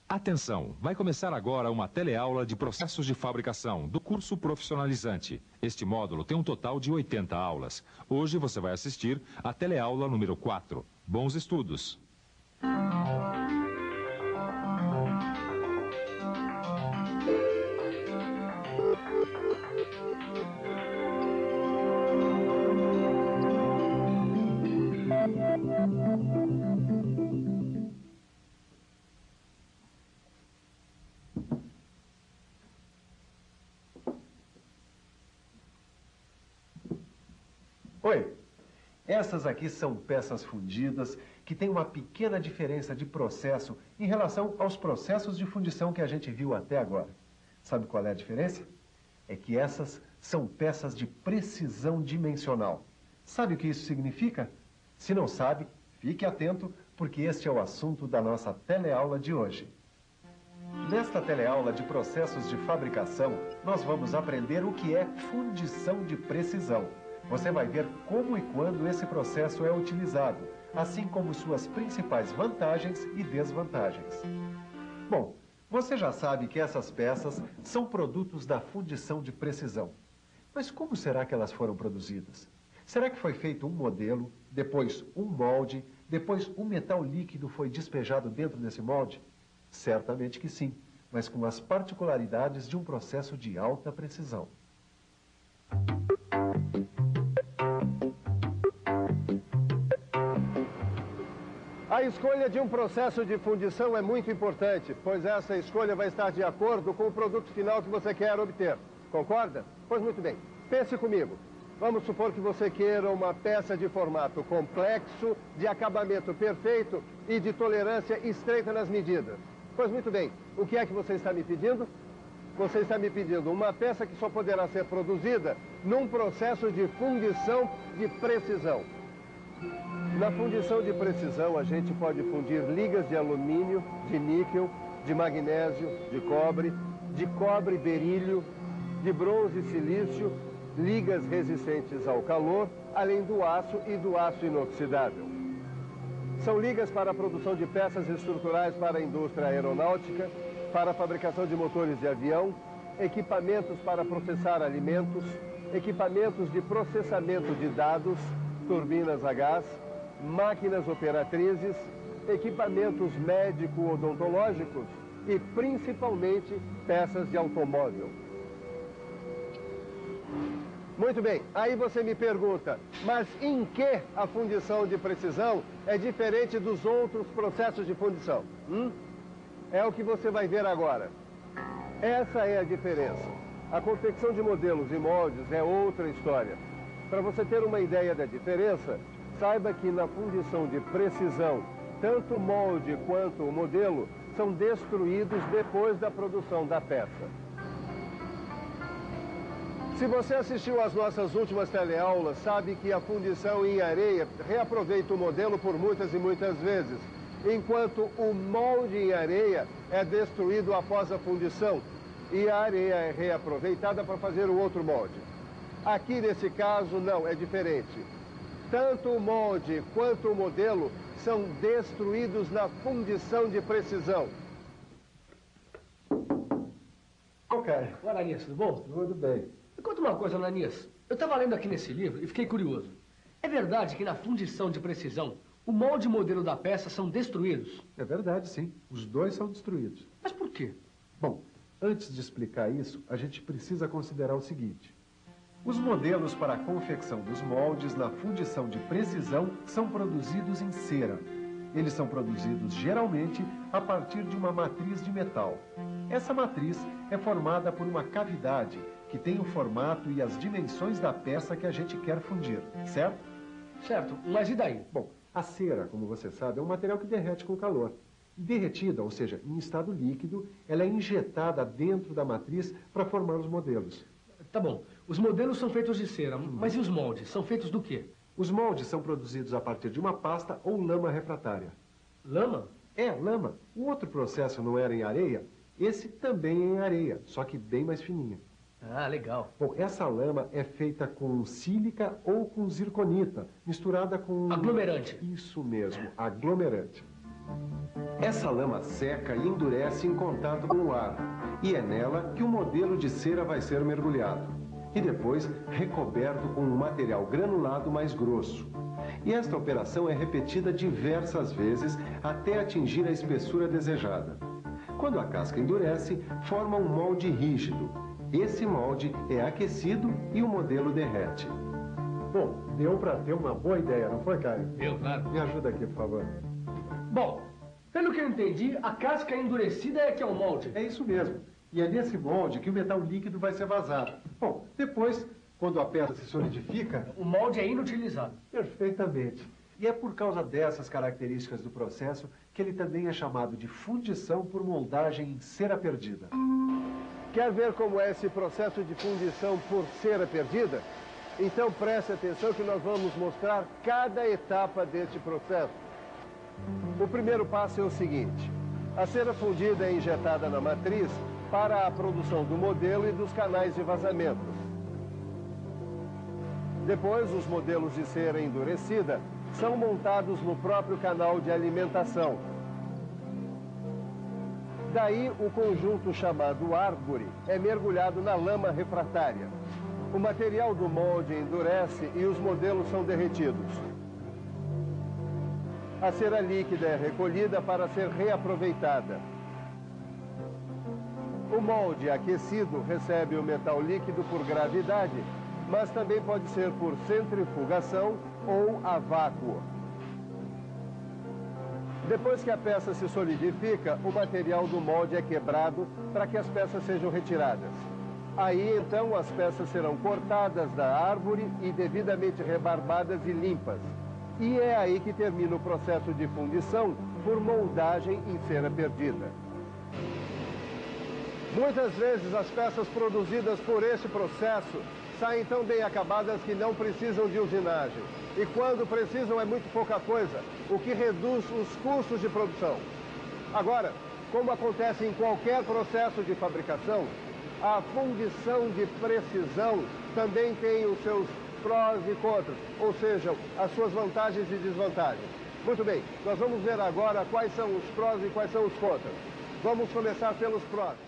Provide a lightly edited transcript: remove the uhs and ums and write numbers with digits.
Atenção, vai começar agora uma teleaula de processos de fabricação do curso profissionalizante. Este módulo tem um total de 80 aulas. Hoje você vai assistir a teleaula número 4. Bons estudos! Oi, essas aqui são peças fundidas que têm uma pequena diferença de processo em relação aos processos de fundição que a gente viu até agora. Sabe qual é a diferença? É que essas são peças de precisão dimensional. Sabe o que isso significa? Se não sabe, fique atento, porque este é o assunto da nossa teleaula de hoje. Nesta teleaula de processos de fabricação, nós vamos aprender o que é fundição de precisão. Você vai ver como e quando esse processo é utilizado, assim como suas principais vantagens e desvantagens. Bom, você já sabe que essas peças são produtos da fundição de precisão. Mas como será que elas foram produzidas? Será que foi feito um modelo, depois um molde, depois um metal líquido foi despejado dentro desse molde? Certamente que sim, mas com as particularidades de um processo de alta precisão. A escolha de um processo de fundição é muito importante, pois essa escolha vai estar de acordo com o produto final que você quer obter. Concorda? Pois muito bem. Pense comigo. Vamos supor que você queira uma peça de formato complexo, de acabamento perfeito e de tolerância estreita nas medidas. Pois muito bem. O que é que você está me pedindo? Você está me pedindo uma peça que só poderá ser produzida num processo de fundição de precisão. Na fundição de precisão, a gente pode fundir ligas de alumínio, de níquel, de magnésio, de cobre e berílio, de bronze e silício, ligas resistentes ao calor, além do aço e do aço inoxidável. São ligas para a produção de peças estruturais para a indústria aeronáutica, para a fabricação de motores de avião, equipamentos para processar alimentos, equipamentos de processamento de dados, turbinas a gás, máquinas operatrizes, equipamentos médico-odontológicos e, principalmente, peças de automóvel. Muito bem, aí você me pergunta, mas em que a fundição de precisão é diferente dos outros processos de fundição? É o que você vai ver agora. Essa é a diferença. A confecção de modelos e moldes é outra história. Para você ter uma ideia da diferença, saiba que na fundição de precisão, tanto o molde quanto o modelo são destruídos depois da produção da peça. Se você assistiu às nossas últimas teleaulas, sabe que a fundição em areia reaproveita o modelo por muitas e muitas vezes, enquanto o molde em areia é destruído após a fundição e a areia é reaproveitada para fazer o outro molde. Aqui, nesse caso, não, é diferente. Tanto o molde quanto o modelo são destruídos na fundição de precisão. Ok. Olá, Ananias, tudo bom? Tudo bem. Me conta uma coisa, Ananias. Eu estava lendo aqui nesse livro e fiquei curioso. É verdade que na fundição de precisão, o molde e o modelo da peça são destruídos? É verdade, sim. Os dois são destruídos. Mas por quê? Bom, antes de explicar isso, a gente precisa considerar o seguinte. Os modelos para a confecção dos moldes na fundição de precisão são produzidos em cera. Eles são produzidos geralmente a partir de uma matriz de metal. Essa matriz é formada por uma cavidade que tem o formato e as dimensões da peça que a gente quer fundir, certo? Certo, mas e daí? Bom, a cera, como você sabe, é um material que derrete com calor. Derretida, ou seja, em estado líquido, ela é injetada dentro da matriz para formar os modelos. Tá bom. Os modelos são feitos de cera, mas e os moldes? São feitos do quê? Os moldes são produzidos a partir de uma pasta ou lama refratária. Lama? É, lama. O outro processo não era em areia? Esse também é em areia, só que bem mais fininha. Ah, legal. Bom, essa lama é feita com sílica ou com zirconita, misturada com... Aglomerante. Isso mesmo, aglomerante. Essa lama seca e endurece em contato com o ar, e é nela que o modelo de cera vai ser mergulhado, e depois recoberto com um material granulado mais grosso. E esta operação é repetida diversas vezes até atingir a espessura desejada. Quando a casca endurece, forma um molde rígido. Esse molde é aquecido e o modelo derrete. Bom, deu para ter uma boa ideia, não foi, Caio? Eu, claro. Me ajuda aqui, por favor. Bom, pelo que eu entendi, a casca endurecida é que é o molde. É isso mesmo. E é nesse molde que o metal líquido vai ser vazado. Bom, depois, quando a peça se solidifica... O molde é inutilizado. Perfeitamente. E é por causa dessas características do processo que ele também é chamado de fundição por moldagem em cera perdida. Quer ver como é esse processo de fundição por cera perdida? Então preste atenção que nós vamos mostrar cada etapa deste processo. O primeiro passo é o seguinte: a cera fundida é injetada na matriz para a produção do modelo e dos canais de vazamento. Depois, os modelos de cera endurecida são montados no próprio canal de alimentação. Daí, o conjunto chamado árvore é mergulhado na lama refratária. O material do molde endurece e os modelos são derretidos. A cera líquida é recolhida para ser reaproveitada. O molde aquecido recebe o metal líquido por gravidade, mas também pode ser por centrifugação ou a vácuo. Depois que a peça se solidifica, o material do molde é quebrado para que as peças sejam retiradas. Aí, então, as peças serão cortadas da árvore e devidamente rebarbadas e limpas. E é aí que termina o processo de fundição por moldagem em cera perdida. Muitas vezes as peças produzidas por este processo saem tão bem acabadas que não precisam de usinagem. E quando precisam é muito pouca coisa, o que reduz os custos de produção. Agora, como acontece em qualquer processo de fabricação, a fundição de precisão também tem os seus prós e contras, ou seja, as suas vantagens e desvantagens. Muito bem, nós vamos ver agora quais são os prós e quais são os contras. Vamos começar pelos prós.